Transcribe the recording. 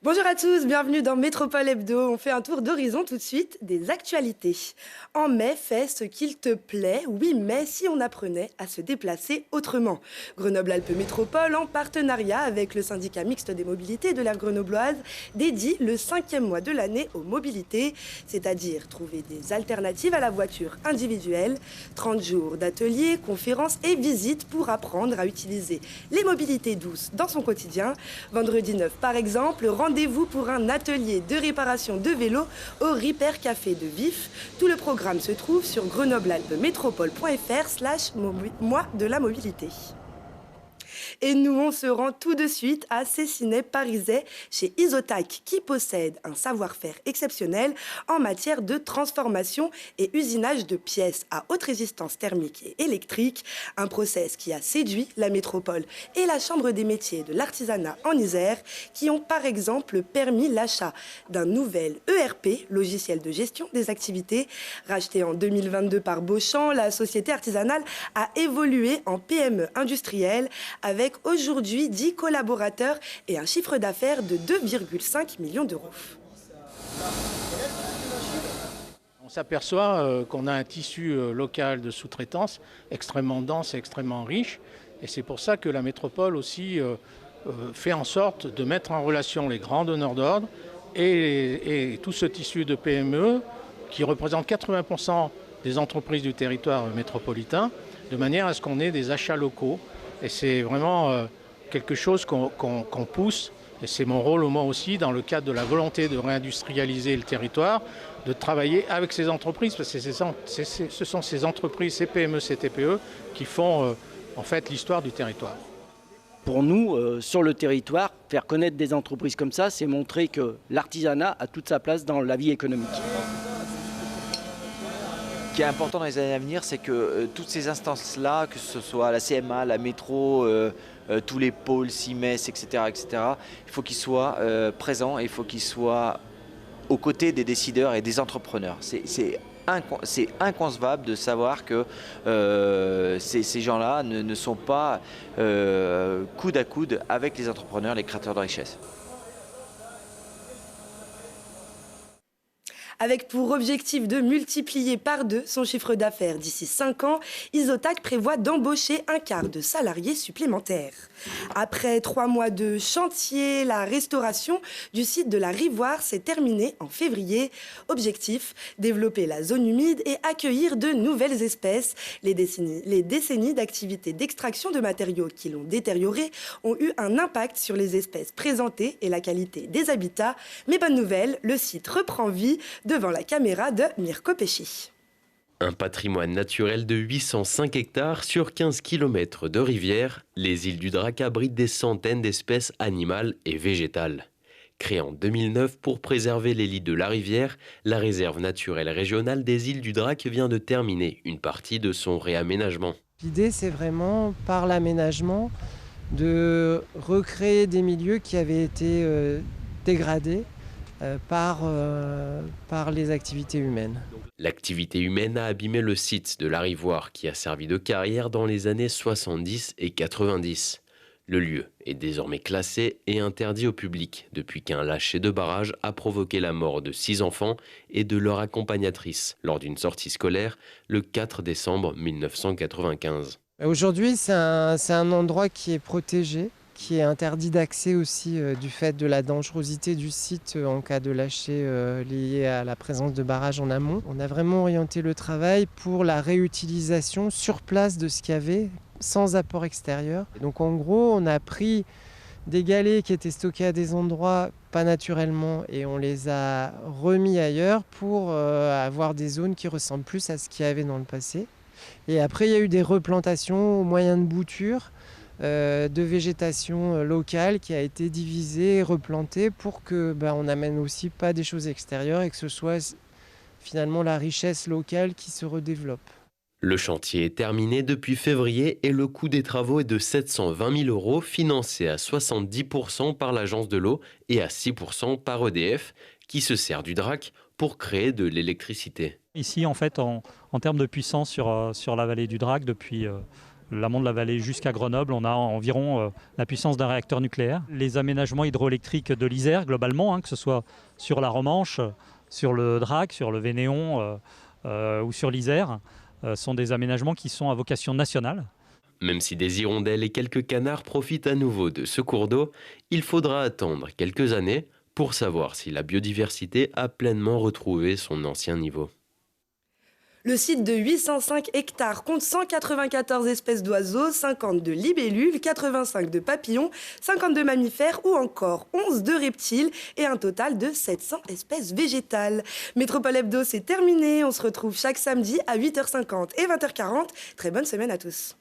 Bonjour à tous, bienvenue dans Métropole Hebdo. On fait un tour d'horizon tout de suite des actualités. En mai, fais ce qu'il te plaît. Oui, mais si on apprenait à se déplacer autrement. Grenoble-Alpes Métropole, en partenariat avec le syndicat mixte des mobilités de l'aire grenobloise, dédie le 5e mois de l'année aux mobilités, c'est-à-dire trouver des alternatives à la voiture individuelle. 30 jours d'ateliers, conférences et visites pour apprendre à utiliser les mobilités douces dans son quotidien. Vendredi 9, par exemple, rendez-vous pour un atelier de réparation de vélo au Repair Café de Vif. Tout le programme se trouve sur grenoblealpesmétropole.fr/mois de la mobilité. Et nous, on se rend tout de suite à Cessinet-Pariset, chez Isotac, qui possède un savoir-faire exceptionnel en matière de transformation et usinage de pièces à haute résistance thermique et électrique, un process qui a séduit la métropole et la Chambre des métiers de l'artisanat en Isère, qui ont par exemple permis l'achat d'un nouvel ERP, logiciel de gestion des activités. Racheté en 2022 par Beauchamp, la société artisanale a évolué en PME industrielle, avec aujourd'hui 10 collaborateurs et un chiffre d'affaires de 2,5 millions d'euros. On s'aperçoit qu'on a un tissu local de sous-traitance extrêmement dense et extrêmement riche. Et c'est pour ça que la métropole aussi fait en sorte de mettre en relation les grands donneurs d'ordre et tout ce tissu de PME qui représente 80% des entreprises du territoire métropolitain, de manière à ce qu'on ait des achats locaux. Et c'est vraiment quelque chose qu'on pousse, et c'est mon rôle moi aussi, dans le cadre de la volonté de réindustrialiser le territoire, de travailler avec ces entreprises, parce que ce sont ces entreprises, ces PME, ces TPE, qui font en fait l'histoire du territoire. Pour nous, sur le territoire, faire connaître des entreprises comme ça, c'est montrer que l'artisanat a toute sa place dans la vie économique. Ce qui est important dans les années à venir, c'est que toutes ces instances-là, que ce soit la CMA, la métro, tous les pôles, CIMES, etc., il faut qu'ils soient présents et il faut qu'ils soient aux côtés des décideurs et des entrepreneurs. C'est inconcevable de savoir que ces gens-là ne sont pas coude à coude avec les entrepreneurs, les créateurs de richesse. Avec pour objectif de multiplier par 2 son chiffre d'affaires d'ici 5 ans, Isotac prévoit d'embaucher un quart de salariés supplémentaires. Après 3 mois de chantier, la restauration du site de la Rivoire s'est terminée en février. Objectif, développer la zone humide et accueillir de nouvelles espèces. Les décennies d'activités d'extraction de matériaux qui l'ont détérioré ont eu un impact sur les espèces présentées et la qualité des habitats. Mais bonne nouvelle, le site reprend vie devant la caméra de Mirko Pesci. Un patrimoine naturel de 805 hectares sur 15 km de rivière, les îles du Drac abritent des centaines d'espèces animales et végétales. Créée en 2009 pour préserver les lits de la rivière, la réserve naturelle régionale des îles du Drac vient de terminer une partie de son réaménagement. L'idée, c'est vraiment, par l'aménagement, de recréer des milieux qui avaient été dégradés par les activités humaines. L'activité humaine a abîmé le site de la Rivoire qui a servi de carrière dans les années 70 et 90. Le lieu est désormais classé et interdit au public depuis qu'un lâcher de barrage a provoqué la mort de 6 enfants et de leur accompagnatrice lors d'une sortie scolaire le 4 décembre 1995. Aujourd'hui, c'est un endroit qui est protégé, qui est interdit d'accès aussi du fait de la dangerosité du site en cas de lâcher lié à la présence de barrages en amont. On a vraiment orienté le travail pour la réutilisation sur place de ce qu'il y avait, sans apport extérieur. Et donc en gros, on a pris des galets qui étaient stockés à des endroits pas naturellement et on les a remis ailleurs pour avoir des zones qui ressemblent plus à ce qu'il y avait dans le passé. Et après, il y a eu des replantations au moyen de boutures, de végétation locale qui a été divisée et replantée pour que on n'amène aussi pas des choses extérieures et que ce soit finalement la richesse locale qui se redéveloppe. Le chantier est terminé depuis février et le coût des travaux est de 720 000 €, financé à 70% par l'Agence de l'eau et à 6% par EDF, qui se sert du Drac pour créer de l'électricité. Ici, en fait, en termes de puissance sur la vallée du Drac, depuis l'amont de la vallée jusqu'à Grenoble, on a environ la puissance d'un réacteur nucléaire. Les aménagements hydroélectriques de l'Isère, globalement, que ce soit sur la Romanche, sur le Drac, sur le Vénéon ou sur l'Isère, sont des aménagements qui sont à vocation nationale. Même si des hirondelles et quelques canards profitent à nouveau de ce cours d'eau, il faudra attendre quelques années pour savoir si la biodiversité a pleinement retrouvé son ancien niveau. Le site de 805 hectares compte 194 espèces d'oiseaux, 50 de libellules, 85 de papillons, 52 mammifères ou encore 11 de reptiles et un total de 700 espèces végétales. Métropole Hebdo, c'est terminé. On se retrouve chaque samedi à 8h50 et 20h40. Très bonne semaine à tous.